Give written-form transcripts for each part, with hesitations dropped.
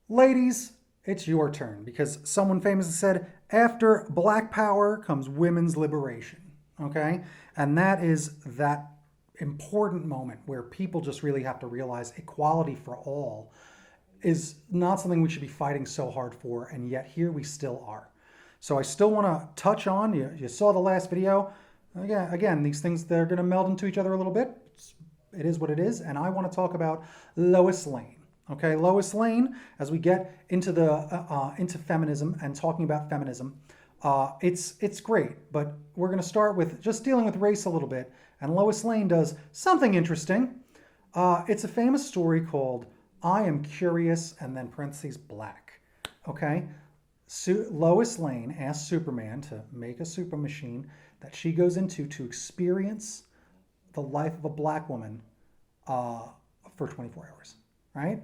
Ladies, it's your turn because someone famously said, after black power comes women's liberation. Okay? And that is that important moment where people just really have to realize equality for all is not something we should be fighting so hard for, and yet here we still are. So I still want to touch on, you saw the last video. Again, these things, they're going to meld into each other a little bit. It is what it is, and I want to talk about Lois Lane. Okay, Lois Lane, as we get into into feminism and talking about feminism, it's great, but we're going to start with just dealing with race a little bit. And Lois Lane does something interesting. It's a famous story called "I Am Curious" and then parentheses black. Okay, Lois Lane asks Superman to make a super machine that she goes into to experience the life of a black woman for 24 hours. Right?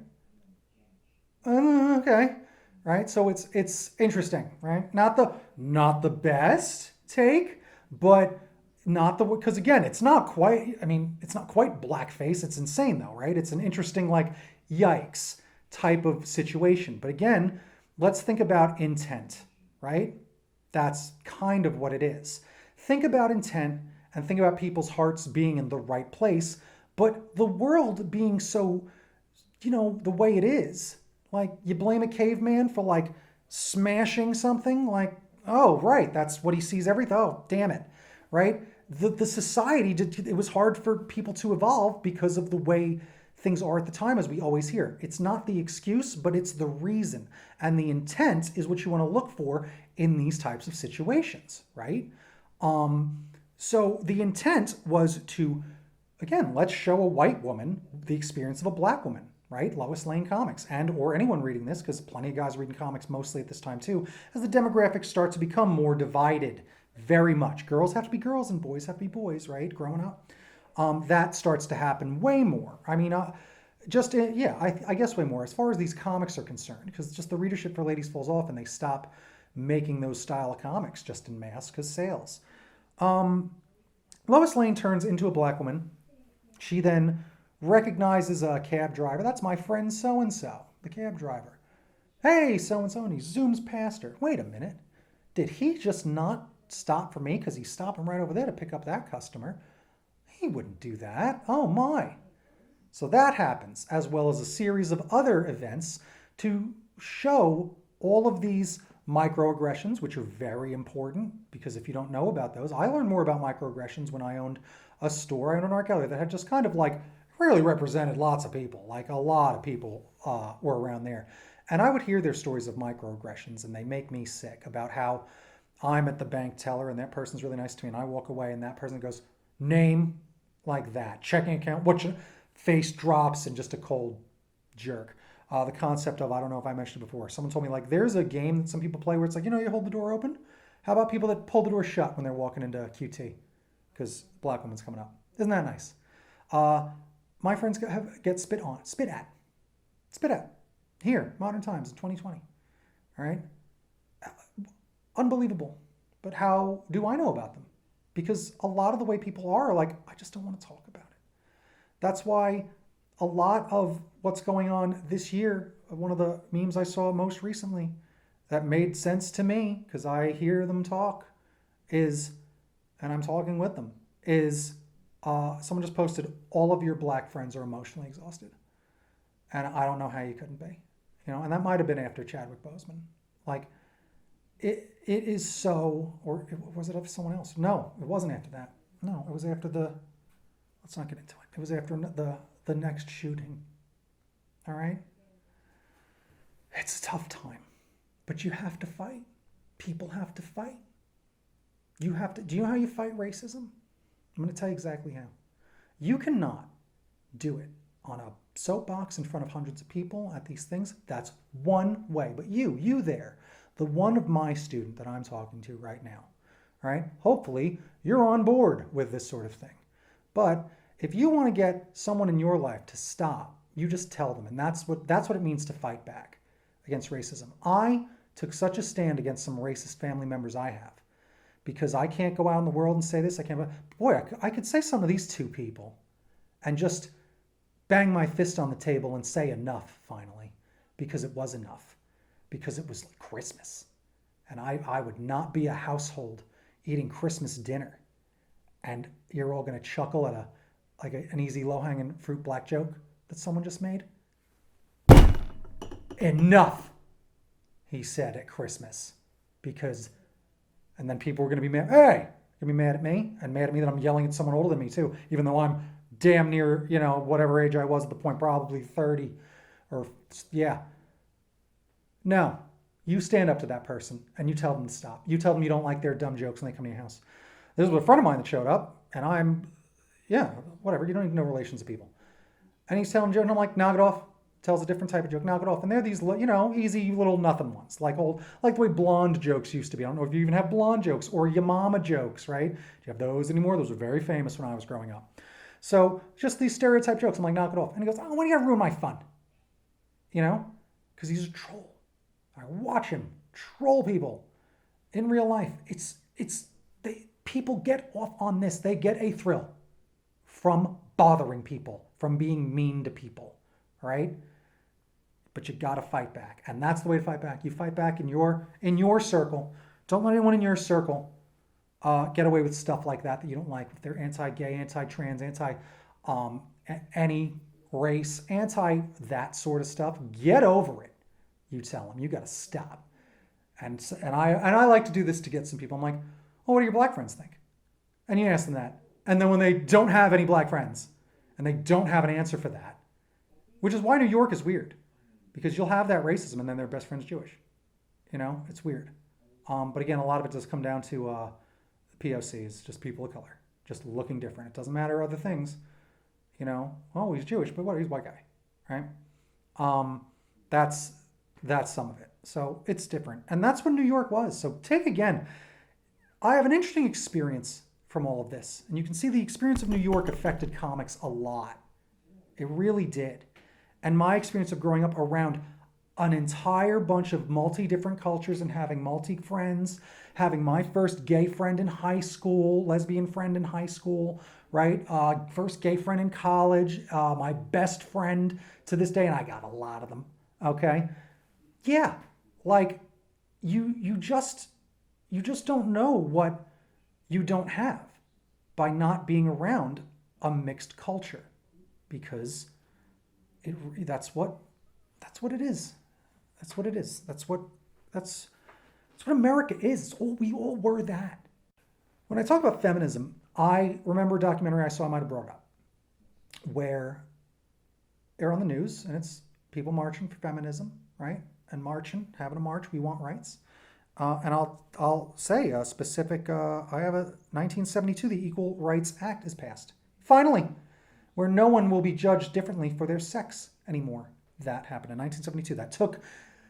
Okay, right. So it's interesting, right? Not the best take, but not the because again, it's not quite. I mean, it's not quite blackface. It's insane though, right? It's an interesting like yikes type of situation. But again, let's think about intent, right? That's kind of what it is. Think about intent and think about people's hearts being in the right place, but the world being so, the way it is. Like, you blame a caveman for, like, smashing something? Like, oh, right, that's what he sees everything. Oh, damn it, right? The society, it was hard for people to evolve because of the way things are at the time, as we always hear. It's not the excuse, but it's the reason. And the intent is what you want to look for in these types of situations, right? So the intent was to, again, let's show a white woman the experience of a black woman, right? Lois Lane comics, and or anyone reading this, because plenty of guys reading comics mostly at this time too, as the demographics start to become more divided very much. Girls have to be girls and boys have to be boys, right? Growing up. That starts to happen way more. I mean, I guess way more as far as these comics are concerned, because just the readership for ladies falls off and they stop making those style of comics just in mass because sales. Lois Lane turns into a black woman. She then recognizes a cab driver. That's my friend so-and-so, the cab driver. Hey, so-and-so, and he zooms past her. Wait a minute. Did he just not stop for me because he's stopping right over there to pick up that customer? He wouldn't do that. Oh my. So that happens, as well as a series of other events to show all of these microaggressions, which are very important, because if you don't know about those, I learned more about microaggressions when I owned a store. I owned an art gallery that had just kind of like really represented lots of people, like a lot of people were around there. And I would hear their stories of microaggressions, and they make me sick about how I'm at the bank teller and that person's really nice to me, and I walk away and that person goes, name, like that, checking account, what your face drops, and just a cold jerk. The concept of, I don't know if I mentioned it before, someone told me like there's a game that some people play where it's like, you hold the door open. How about people that pull the door shut when they're walking into QT because black woman's coming up? Isn't that nice? My friends get spit at here, modern times in 2020. All right, unbelievable. But how do I know about them? Because a lot of the way people are like, I just don't want to talk about it. That's why a lot of what's going on this year, one of the memes I saw most recently that made sense to me, because I hear them talk, is, and I'm talking with them, is someone just posted, all of your black friends are emotionally exhausted. And I don't know how you couldn't be. And that might have been after Chadwick Boseman. Like, it is so, or was it after someone else? No, it wasn't after that. No, it was after let's not get into it. It was after the next shooting. All right? It's a tough time, but you have to fight. People have to fight. Do you know how you fight racism? I'm going to tell you exactly how. You cannot do it on a soapbox in front of hundreds of people at these things. That's one way. But you there, the one of my student that I'm talking to right now, all right? Hopefully you're on board with this sort of thing. But if you want to get someone in your life to stop, you just tell them. And that's what it means to fight back against racism. I took such a stand against some racist family members I have, because I can't go out in the world and say this. I can't. Boy, I could say some of these two people and just bang my fist on the table and say enough finally. because it was enough, because it was like Christmas. And I would not be a household eating Christmas dinner and you're all going to chuckle at an easy low-hanging fruit black joke that someone just made. Enough, he said at Christmas, because, and then people were going to be mad. Hey, you're going to be mad at me, and mad at me that I'm yelling at someone older than me too, even though I'm damn near, whatever age I was at the point, probably 30 or, yeah. No, you stand up to that person and you tell them to stop. You tell them you don't like their dumb jokes when they come to your house. This was a friend of mine that showed up, and whatever, you don't even know relations of people. And he's telling a joke, and I'm like, knock it off. Tells a different type of joke, knock it off. And they're these, easy little nothing ones, like the way blonde jokes used to be. I don't know if you even have blonde jokes or your mama jokes, right? Do you have those anymore? Those were very famous when I was growing up. So just these stereotype jokes, I'm like, knock it off. And he goes, oh, when are you gonna ruin my fun? Because he's a troll. I watch him troll people in real life. People get off on this. They get a thrill from bothering people, from being mean to people, right? But you got to fight back. And that's the way to fight back. You fight back in your circle. Don't let anyone in your circle get away with stuff like that you don't like. If they're anti-gay, anti-trans, any race, anti that sort of stuff, get over it. You tell them, you got to stop. And I like to do this to get some people. I'm like, oh, what do your black friends think? And you ask them that. And then when they don't have any black friends and they don't have an answer for that, which is why New York is weird, because you'll have that racism and then their best friend's Jewish. It's weird. But again, a lot of it does come down to POCs, just people of color, just looking different. It doesn't matter other things. Oh, he's Jewish, but what? He's a white guy, right? That's some of it. So it's different. And that's what New York was. So I have an interesting experience from all of this. And you can see the experience of New York affected comics a lot. It really did. And my experience of growing up around an entire bunch of multi-different cultures and having multi-friends, having my first gay friend in high school, lesbian friend in high school, right? First gay friend in college, my best friend to this day, and I got a lot of them, okay? Yeah, like you just don't know what you don't have by not being around a mixed culture, because that's what it is. That's what it is. That's what America is. We all were that. When I talk about feminism, I remember a documentary I saw, I might have brought up, where they're on the news and it's people marching for feminism, right? And having a march, we want rights. And I'll say a specific, I have a 1972, the Equal Rights Act is passed. Finally, where no one will be judged differently for their sex anymore. That happened in 1972. That took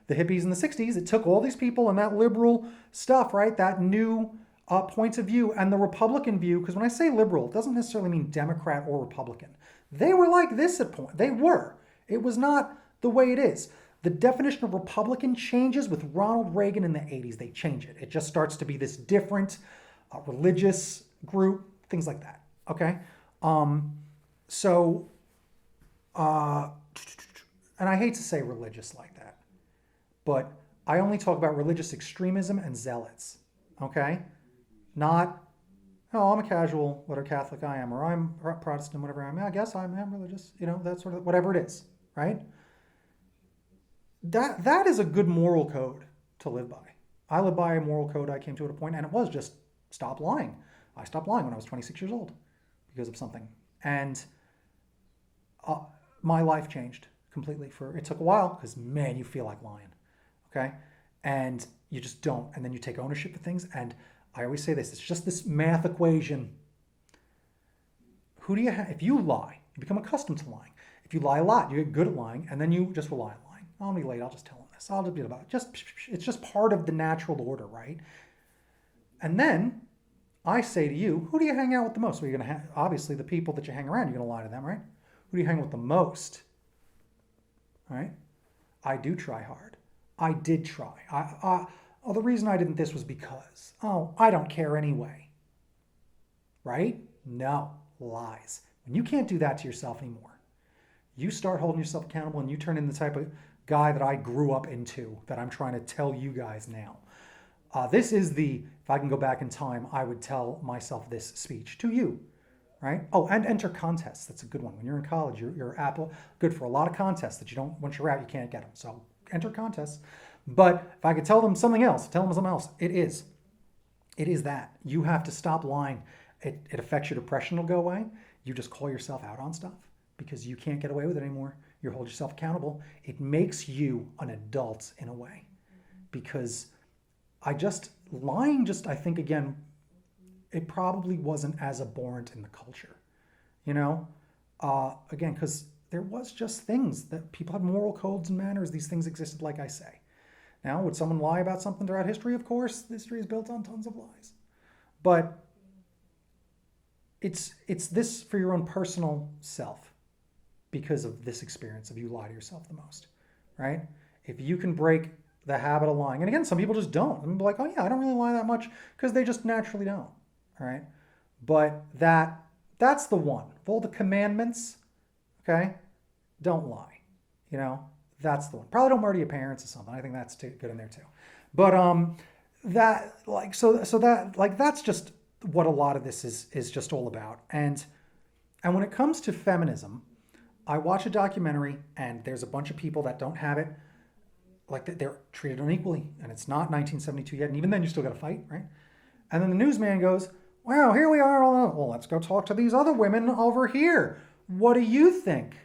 the hippies in the 60s. It took all these people and that liberal stuff, right? That new point of view and the Republican view. Because when I say liberal, it doesn't necessarily mean Democrat or Republican. They were like this at point. They were. It was not the way it is. The definition of Republican changes with Ronald Reagan in the 80s. They change it. It just starts to be this different religious group, things like that. Okay? And I hate to say religious like that, but I only talk about religious extremism and zealots. Okay? Not, oh, I'm a casual, whatever Catholic I am, or I'm Protestant, whatever I am. I guess I'm religious, that sort of, whatever it is, right? That is a good moral code to live by. I live by a moral code I came to at a point, and it was just stop lying. I stopped lying when I was 26 years old because of something. And my life changed completely. It took a while because, man, you feel like lying, okay? And you just don't. And then you take ownership of things. And I always say this, it's just this math equation. Who do you have? If you lie, you become accustomed to lying. If you lie a lot, you get good at lying, and then you just rely on lying. I'll be late, I'll just tell them this. I'll just be about it. It's just part of the natural order, right? And then I say to you, who do you hang out with the most? Well, you're going to obviously the people that you hang around, you're going to lie to them, right? Who do you hang with the most? All right? I do try hard. I did try. The reason I didn't this was because, I don't care anyway. Right? No. Lies. When you can't do that to yourself anymore, you start holding yourself accountable and you turn in the type of guy that I grew up into that I'm trying to tell you guys now. This is if I can go back in time, I would tell myself this speech to you, right? Oh, and enter contests. That's a good one. When you're in college, you're good for a lot of contests that you don't, once you're out, you can't get them. So enter contests. But if I could tell them something else, it is that. You have to stop lying. It affects your depression, will go away. You just call yourself out on stuff because you can't get away with it anymore. You hold yourself accountable. It makes you an adult in a way because I think, again, it probably wasn't as abhorrent in the culture, again, because there was just things that people had moral codes and manners. These things existed, like I say. Now, would someone lie about something throughout history? Of course, history is built on tons of lies. But it's this for your own personal self because of this experience of you lie to yourself the most, right? If you can break the habit of lying, and again, some people just don't. I'm like, oh yeah, I don't really lie that much because they just naturally don't, all right? But that's the one. Of all the commandments, okay, don't lie, That's the one. Probably don't murder your parents or something. I think that's too good in there too. But that's just what a lot of this is just all about. And when it comes to feminism, I watch a documentary and there's a bunch of people that don't have it, like they're treated unequally, and it's not 1972 yet, and even then you still got to fight, right? And then the newsman goes, "Wow, here we are. Well, let's go talk to these other women over here. What do you think?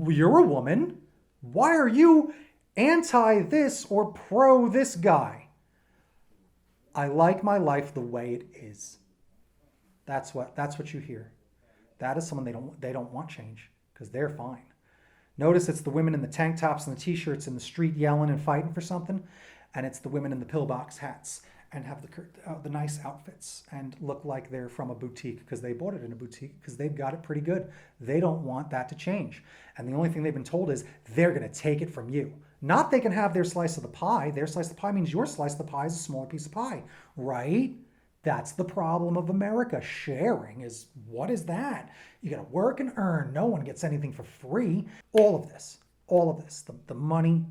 You're a woman. Why are you anti this or pro this guy?" I like my life the way it is. That's what you hear. That is someone they don't want change because they're fine. Notice it's the women in the tank tops and the t-shirts in the street yelling and fighting for something, and it's the women in the pillbox hats and have the nice outfits and look like they're from a boutique because they bought it in a boutique because they've got it pretty good. They don't want that to change. And the only thing they've been told is they're going to take it from you. Not they can have their slice of the pie. Their slice of the pie means your slice of the pie is a smaller piece of pie, right? That's the problem of America. Sharing is, what is that? You got to work and earn. No one gets anything for free. All of this, the money,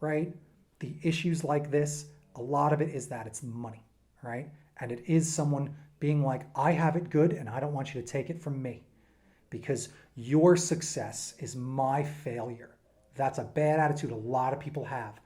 right? The issues like this, a lot of it is that it's money, right? And it is someone being like, I have it good and I don't want you to take it from me because your success is my failure. That's a bad attitude a lot of people have.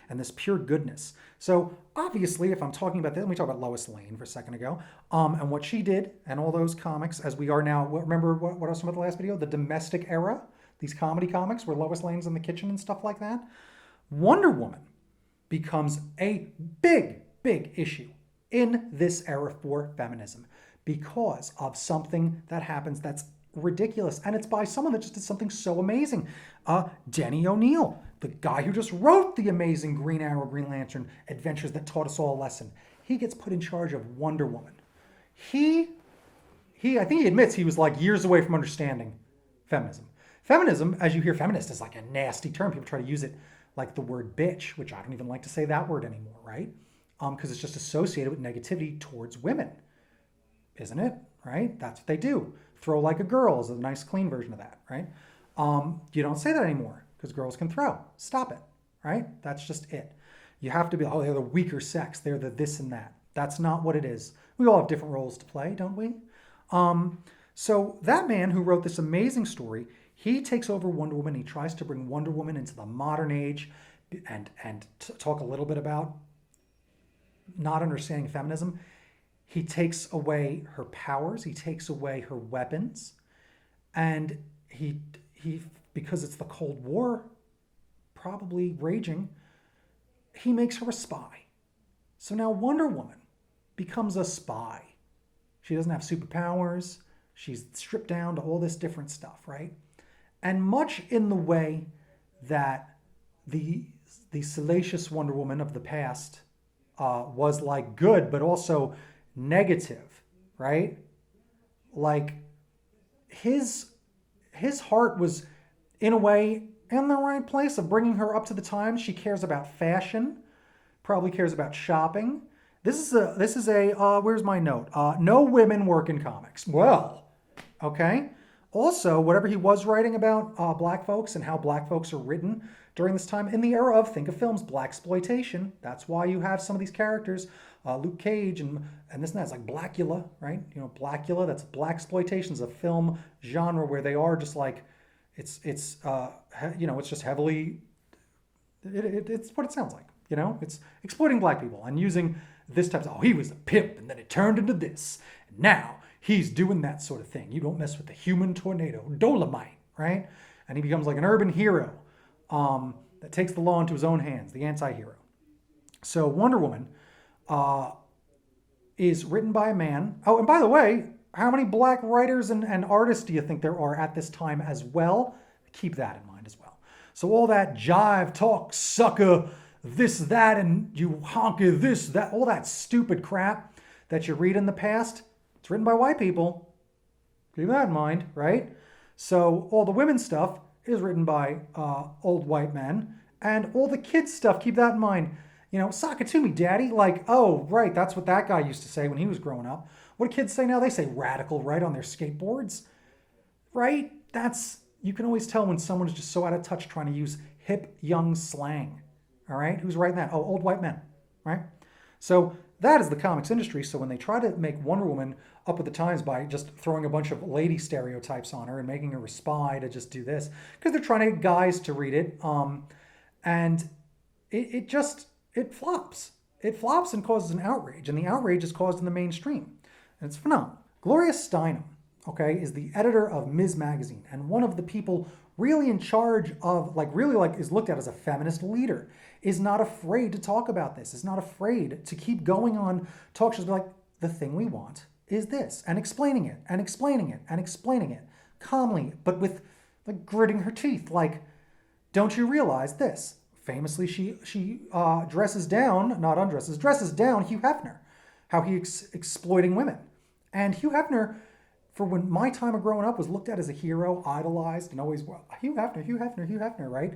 And this pure goodness. So obviously, if I'm talking about that, let me talk about Lois Lane for a second ago, and what she did, and all those comics, as we are now. Remember what I was talking about the last video? The domestic era, these comedy comics where Lois Lane's in the kitchen and stuff like that. Wonder Woman becomes a big, big issue in this era for feminism because of something that happens that's ridiculous, and it's by someone that just did something so amazing. Denny O'Neil, the guy who just wrote the amazing Green Arrow, Green Lantern adventures that taught us all a lesson. He gets put in charge of Wonder Woman. I think he admits he was like years away from understanding feminism. Feminism, as you hear feminist, is like a nasty term. People try to use it like the word bitch, which I don't even like to say that word anymore, right? Because it's just associated with negativity towards women, isn't it? Right? That's what they do. Throw like a girl is a nice clean version of that, right? You don't say that anymore because girls can throw. Stop it, right? That's just it. You have to be, oh, they're the weaker sex. They're the this and that. That's not what it is. We all have different roles to play, don't we? So that man who wrote this amazing story, he takes over Wonder Woman. He tries to bring Wonder Woman into the modern age and talk a little bit about not understanding feminism. He takes away her powers. He takes away her weapons. And he because it's the Cold War probably raging, he makes her a spy. So now Wonder Woman becomes a spy. She doesn't have superpowers. She's stripped down to all this different stuff, right? And much in the way that the salacious Wonder Woman of the past was like good, but also negative, right? Like his heart was, in a way, in the right place of bringing her up to the times. She cares about fashion, probably cares about shopping. This is a where's my note? No women work in comics. Well, okay. Also, whatever he was writing about black folks and how black folks are written during this time in the era of, think of films, blaxploitation. That's why you have some of these characters, Luke Cage and this and that. It's like Blackula, right? You know, Blackula. That's blaxploitation is a film genre where they are just like, it's just heavily. It's what it sounds like. You know, it's exploiting black people and using this type of, oh, he was a pimp and then it turned into this. And now he's doing that sort of thing. You don't mess with the human tornado, Dolomite, right? And he becomes like an urban hero that takes the law into his own hands, the anti-hero. So Wonder Woman is written by a man. Oh, and by the way, how many black writers and artists do you think there are at this time as well? Keep that in mind as well. So all that jive talk, sucker, this, that, and you honky this, that, all that stupid crap that you read in the past, it's written by white people. Keep that in mind, right? So all the women's stuff is written by old white men, and all the kids stuff, keep that in mind. You know, sock it to me, daddy. Like, oh, right, that's what that guy used to say when he was growing up. What do kids say now? They say radical, right, on their skateboards, right? You can always tell when someone's just so out of touch trying to use hip, young slang. All right, who's writing that? Oh, old white men, right? So that is the comics industry. So when they try to make Wonder Woman up with the times by just throwing a bunch of lady stereotypes on her and making her a spy to just do this, because they're trying to get guys to read it, and it flops. It flops and causes an outrage, and the outrage is caused in the mainstream. And it's phenomenal. Gloria Steinem, okay, is the editor of Ms. Magazine and one of the people really in charge of, is looked at as a feminist leader, is not afraid to talk about this, is not afraid to keep going on talk shows, like, the thing we want is this, and explaining it, and explaining it, and explaining it, calmly, but with, like, gritting her teeth, like, don't you realize this? Famously, she dresses down, not undresses, dresses down Hugh Hefner, how he's exploiting women. And Hugh Hefner, for when my time of growing up, was looked at as a hero, idolized, and always, well, Hugh Hefner, right?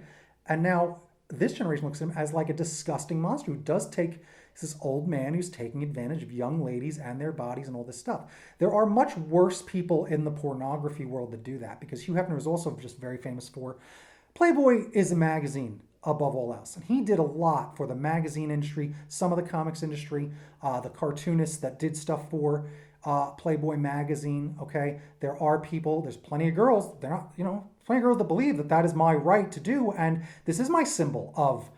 And now this generation looks at him as like a disgusting monster who does take, he's this old man who's taking advantage of young ladies and their bodies and all this stuff. There are much worse people in the pornography world that do that, because Hugh Hefner is also just very famous for, Playboy is a magazine above all else. And he did a lot for the magazine industry, some of the comics industry, the cartoonists that did stuff for Playboy magazine, okay? There are people, there's plenty of girls, they're not, plenty of girls that believe that that is my right to do, and this is my symbol of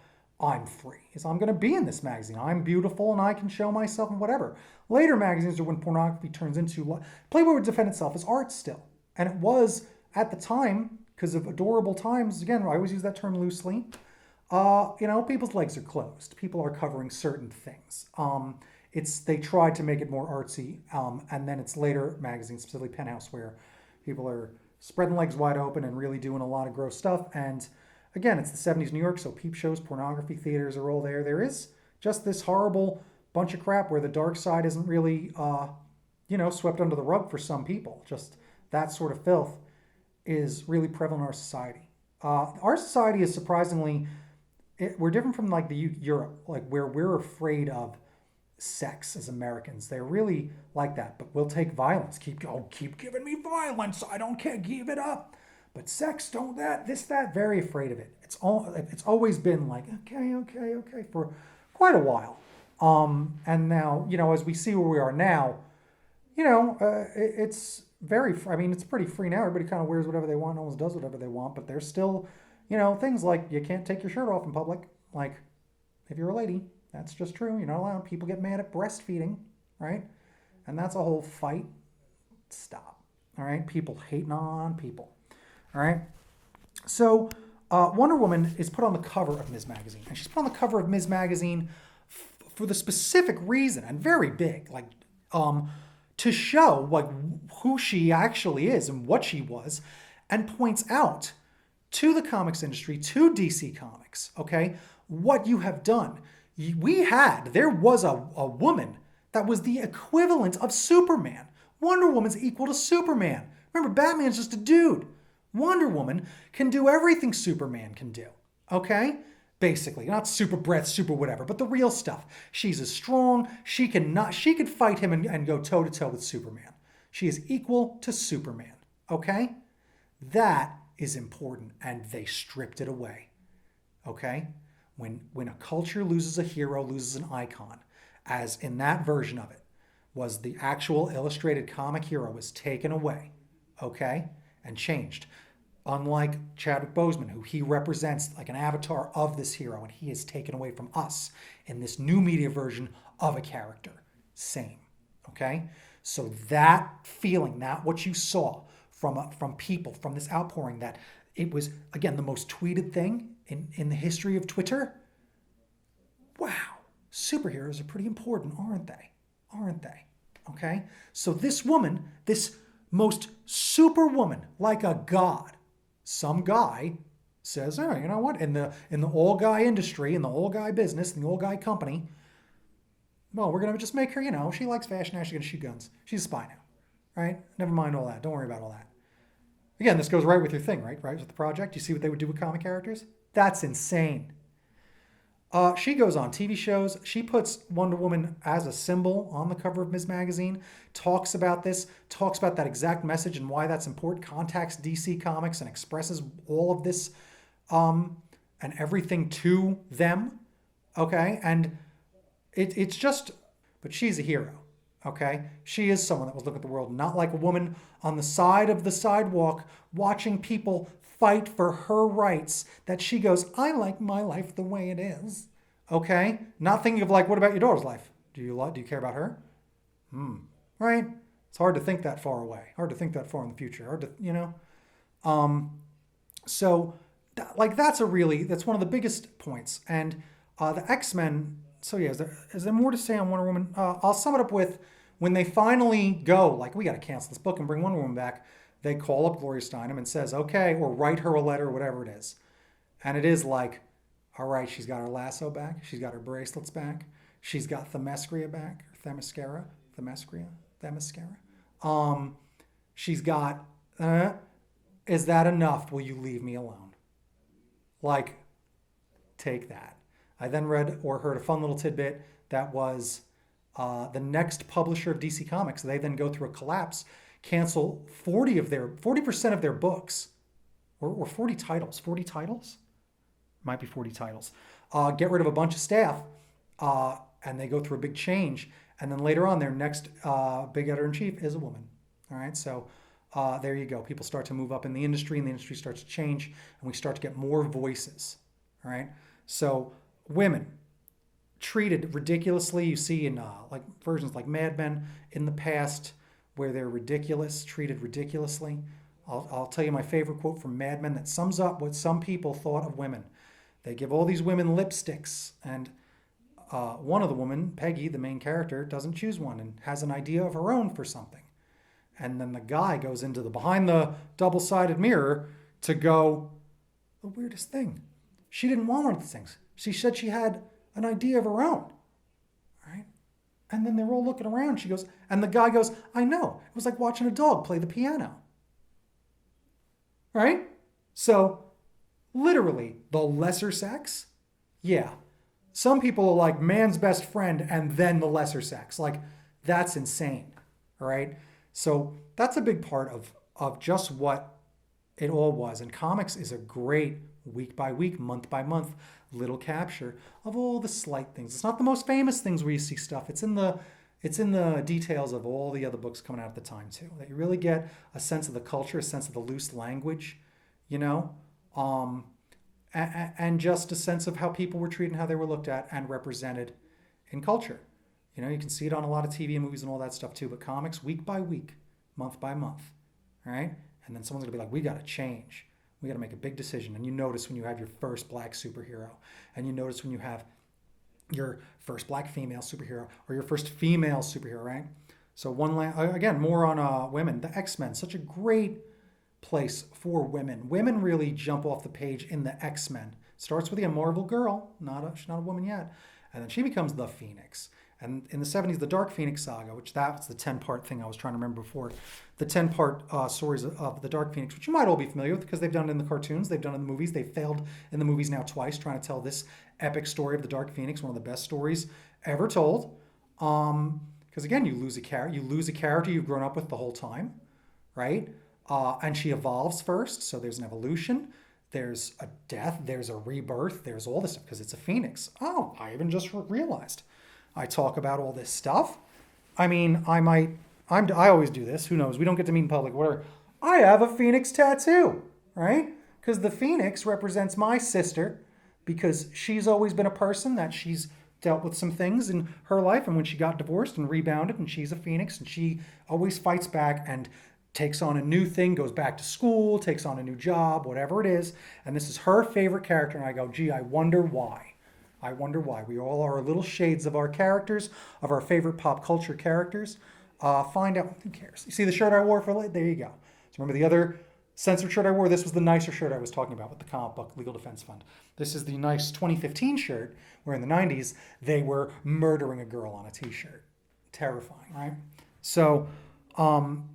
I'm free. Is I'm going to be in this magazine. I'm beautiful and I can show myself and whatever. Later magazines are when pornography turns into, Playboy would defend itself as art still. And it was, at the time, because of adorable times, again, I always use that term loosely, people's legs are closed. People are covering certain things. They tried to make it more artsy, and then it's later magazines, specifically Penthouse, where people are spreading legs wide open and really doing a lot of gross stuff. And again, it's the 70s New York, so peep shows, pornography theaters are all there. There is just this horrible bunch of crap where the dark side isn't really, swept under the rug for some people. Just that sort of filth is really prevalent in our society. Our society is surprisingly, we're different from like the Europe, like where we're afraid of sex as Americans. They're really like that, but we'll take violence. Keep giving me violence. I don't care. Give it up. But sex, don't that, this, that, very afraid of it. It's always been like, okay, for quite a while. And now, as we see where we are now, it's very, it's pretty free now. Everybody kind of wears whatever they want, almost does whatever they want, but there's still, things like you can't take your shirt off in public. Like, if you're a lady, that's just true. You're not allowed. People get mad at breastfeeding, right? And that's a whole fight. Stop. All right? People hating on people. All right? So Wonder Woman is put on the cover of Ms. Magazine. And she's put on the cover of Ms. Magazine for the specific reason, and very big, to show who she actually is and what she was, and points out to the comics industry, to DC Comics, okay, what you have done. There was a woman that was the equivalent of Superman. Wonder Woman's equal to Superman. Remember, Batman's just a dude. Wonder Woman can do everything Superman can do. Okay? Basically, not super breath, super whatever, but the real stuff. She's as strong. She could fight him and go toe to toe with Superman. She is equal to Superman. Okay? That is important, and they stripped it away. Okay? When a culture loses a hero, loses an icon, as in that version of it, was the actual illustrated comic hero was taken away, okay, and changed. Unlike Chadwick Boseman, who he represents like an avatar of this hero, and he is taken away from us in this new media version of a character. Same, okay? So that feeling, that what you saw from people, from this outpouring, that it was, again, the most tweeted thing in the history of Twitter. Wow, superheroes are pretty important, aren't they? Aren't they? Okay? So this woman, this most superwoman, like a god, some guy says, oh, you know what? In the all guy industry, in the all guy business, in the all guy company, well, we're gonna just make her, she likes fashion, now she's gonna shoot guns. She's a spy now. Right? Never mind all that. Don't worry about all that. Again, this goes right with your thing, right? Right with the project. You see what they would do with comic characters? That's insane. She goes on TV shows. She puts Wonder Woman as a symbol on the cover of Ms. Magazine, talks about this, talks about that exact message and why that's important, contacts DC Comics and expresses all of this and everything to them. Okay? And it's just, but she's a hero. Okay? She is someone that was looking at the world not like a woman on the side of the sidewalk watching people fight for her rights, that she goes, I like my life the way it is. Okay? Not thinking of like, what about your daughter's life? Do you care about her? Right? It's hard to think that far away. Hard to think that far in the future. Hard to, So, that's one of the biggest points. And the X-Men, so yeah, is there more to say on Wonder Woman? I'll sum it up with, when they finally go, like, we got to cancel this book and bring Wonder Woman back, they call up Gloria Steinem and says, okay, or write her a letter or whatever it is. And it is like, all right, she's got her lasso back. She's got her bracelets back. She's got Themyscira back. Themyscira. She's got, is that enough? Will you leave me alone? Like, take that. I then read or heard a fun little tidbit that was the next publisher of DC Comics. They then go through a collapse, cancel 40% of their books, or 40 titles, might be 40 titles, get rid of a bunch of staff, and they go through a big change, and then later on their next big editor-in-chief is a woman. All right, so there you go. People start to move up in the industry, and the industry starts to change, and we start to get more voices. All right, so women treated ridiculously. You see in like versions like Mad Men in the past, where they're treated ridiculously. I'll tell you my favorite quote from Mad Men that sums up what some people thought of women. They give all these women lipsticks, and one of the women, Peggy, the main character, doesn't choose one and has an idea of her own for something. And then the guy goes into behind the double-sided mirror to go, the weirdest thing. She didn't want one of these things. She said she had an idea of her own. Right? And then they're all looking around. She goes, and the guy goes, I know. It was like watching a dog play the piano. Right? So, literally, the lesser sex, yeah. Some people are like man's best friend and then the lesser sex. Like, that's insane. All right? So, that's a big part of just what it all was. And comics is a great week by week, month by month, little capture of all the slight things. It's not the most famous things where you see stuff. It's in the details of all the other books coming out at the time too. That you really get a sense of the culture, a sense of the loose language, and just a sense of how people were treated and how they were looked at and represented in culture. You can see it on a lot of TV and movies and all that stuff too. But comics, week by week, month by month, all right? And then someone's gonna be like, we gotta change. We got to make a big decision. And you notice when you have your first black superhero, and you notice when you have your first black female superhero, or your first female superhero, right? So again, more on women. The X-Men, such a great place for women. Women really jump off the page in the X-Men. Starts with a Marvel girl, she's not a woman yet, and then she becomes the Phoenix. And in the 70s, the Dark Phoenix saga, which that's the 10-part thing I was trying to remember before, the 10-part stories of the Dark Phoenix, which you might all be familiar with because they've done it in the cartoons, they've done it in the movies, they've failed in the movies now twice trying to tell this epic story of the Dark Phoenix, one of the best stories ever told. Because again, you lose a character you've grown up with the whole time, right? And she evolves first, so there's an evolution, there's a death, there's a rebirth, there's all this stuff because it's a phoenix. Oh, I even just realized. I talk about all this stuff. I mean, I always do this. Who knows? We don't get to meet in public, whatever. I have a phoenix tattoo, right? Because the phoenix represents my sister because she's always been a person that she's dealt with some things in her life. And when she got divorced and rebounded, and she's a phoenix, and she always fights back and takes on a new thing, goes back to school, takes on a new job, whatever it is. And this is her favorite character. And I go, gee, I wonder why. I wonder why. We all are little shades of our characters, of our favorite pop culture characters. Find out. Who cares? You see the shirt I wore for there you go. So remember the other censored shirt I wore? This was the nicer shirt I was talking about with the comic book Legal Defense Fund. This is the nice 2015 shirt where in the 90s they were murdering a girl on a t-shirt. Terrifying, right? So, I'm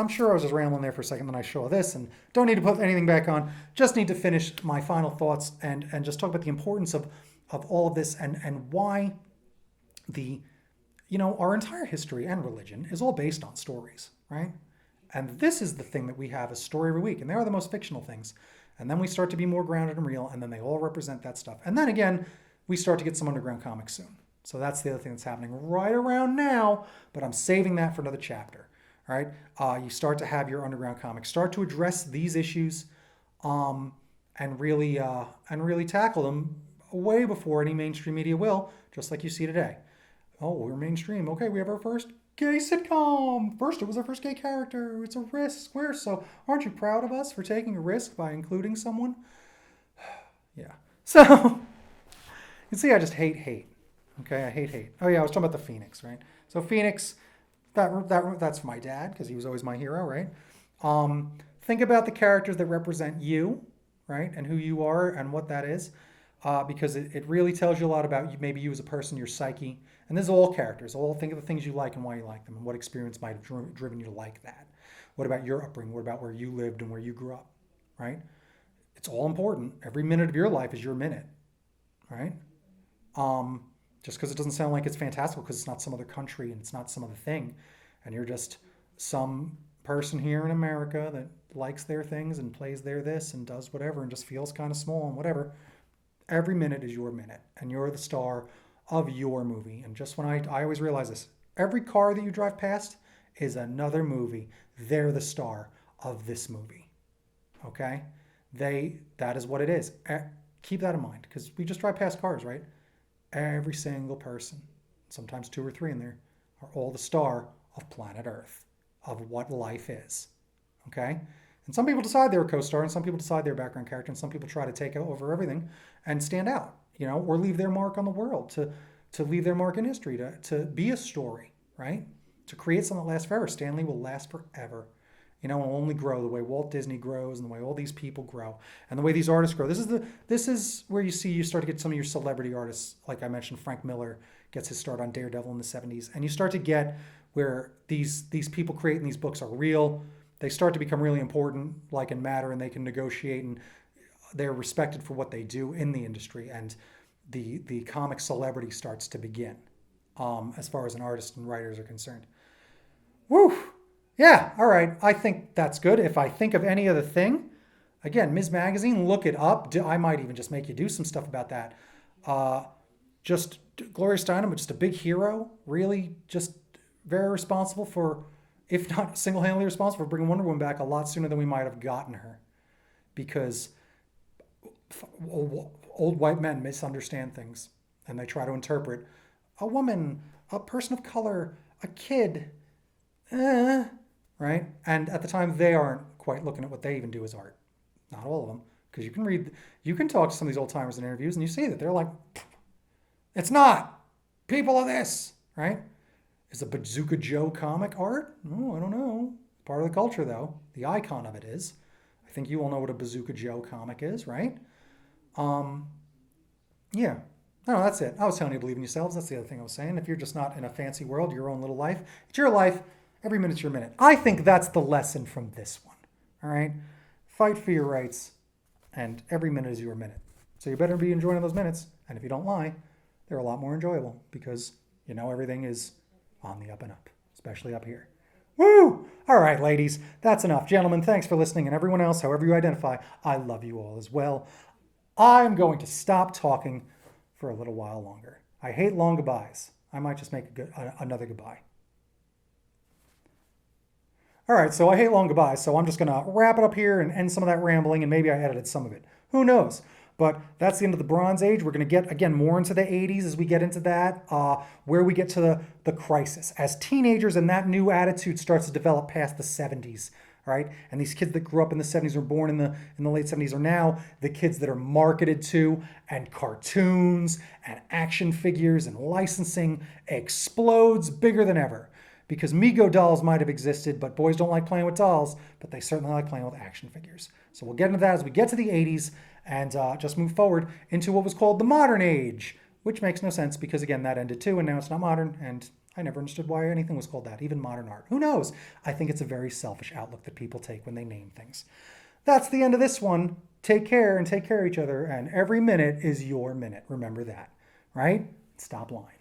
sure I was just rambling there for a second, then I show this and don't need to put anything back on. Just need to finish my final thoughts and just talk about the importance of all of this and why our entire history and religion is all based on stories, right? And this is the thing that we have, a story every week, and they are the most fictional things. And then we start to be more grounded and real, and then they all represent that stuff. And then again, we start to get some underground comics soon. So that's the other thing that's happening right around now, but I'm saving that for another chapter. All right, you start to have your underground comics start to address these issues, and really tackle them way before any mainstream media will, just like you see today. Oh, we're mainstream. Okay, we have our first gay sitcom. First, it was our first gay character. It's a risk. So aren't you proud of us for taking a risk by including someone? Yeah. So you can see I just hate. Okay, I hate. Oh yeah, I was talking about the Phoenix, right? So Phoenix. That's for my dad because he was always my hero, right? Think about the characters that represent you, right, and who you are and what that is, because it really tells you a lot about you, maybe you as a person, your psyche. And this is all characters. All think of the things you like and why you like them, and what experience might have driven you to like that. What about your upbringing? What about where you lived and where you grew up, right? It's all important. Every minute of your life is your minute, right? Just because it doesn't sound like it's fantastical because it's not some other country and it's not some other thing. And you're just some person here in America that likes their things and plays their this and does whatever and just feels kind of small and whatever. Every minute is your minute and you're the star of your movie. And just when I always realize this, every car that you drive past is another movie. They're the star of this movie. Okay? That is what it is. Keep that in mind because we just drive past cars, right? Every single person, sometimes 2 or 3 in there, are all the star of planet Earth, of what life is. Okay? And some people decide they're a co-star, and some people decide they're a background character, and some people try to take over everything and stand out, or leave their mark on the world, to leave their mark in history, to be a story, right? To create something that lasts forever. Stan Lee will last forever. And will only grow the way Walt Disney grows and the way all these people grow and the way these artists grow. This is where you start to get some of your celebrity artists. Like I mentioned, Frank Miller gets his start on Daredevil in the 70s. And you start to get where these people creating these books are real. They start to become really important, like in matter, and they can negotiate and they're respected for what they do in the industry. And the comic celebrity starts to begin as far as an artist and writers are concerned. Woo! Yeah, all right. I think that's good. If I think of any other thing, again, Ms. Magazine, look it up. I might even just make you do some stuff about that. Just Gloria Steinem, just a big hero, really just very responsible for, if not single-handedly responsible for bringing Wonder Woman back a lot sooner than we might have gotten her. Because old white men misunderstand things and they try to interpret a woman, a person of color, a kid, right? And at the time, they aren't quite looking at what they even do as art. Not all of them. Because you can talk to some of these old timers in interviews and you see that they're like, it's not. People are this, right? Is a Bazooka Joe comic art? Oh, I don't know. Part of the culture, though. The icon of it is. I think you all know what a Bazooka Joe comic is, right? Yeah. No, that's it. I was telling you to believe in yourselves. That's the other thing I was saying. If you're just not in a fancy world, your own little life, it's your life. Every minute's your minute. I think that's the lesson from this one. All right? Fight for your rights, and every minute is your minute. So you better be enjoying those minutes. And if you don't lie, they're a lot more enjoyable because you know everything is on the up and up, especially up here. Woo! All right, ladies, that's enough. Gentlemen, thanks for listening. And everyone else, however you identify, I love you all as well. I'm going to stop talking for a little while longer. I hate long goodbyes. I might just make another goodbye. All right, so I hate long goodbyes, so I'm just going to wrap it up here and end some of that rambling, and maybe I edited some of it. Who knows? But that's the end of the Bronze Age. We're going to get, again, more into the 80s as we get into that, where we get to the crisis. As teenagers and that new attitude starts to develop past the 70s, right? And these kids that grew up in the 70s or born in the late 70s are now the kids that are marketed to, and cartoons and action figures and licensing explodes bigger than ever. Because Mego dolls might have existed, but boys don't like playing with dolls, but they certainly like playing with action figures. So we'll get into that as we get to the 80s and just move forward into what was called the modern age, which makes no sense because, again, that ended too, and now it's not modern, and I never understood why anything was called that, even modern art. Who knows? I think it's a very selfish outlook that people take when they name things. That's the end of this one. Take care and take care of each other, and every minute is your minute. Remember that, right? Stop lying.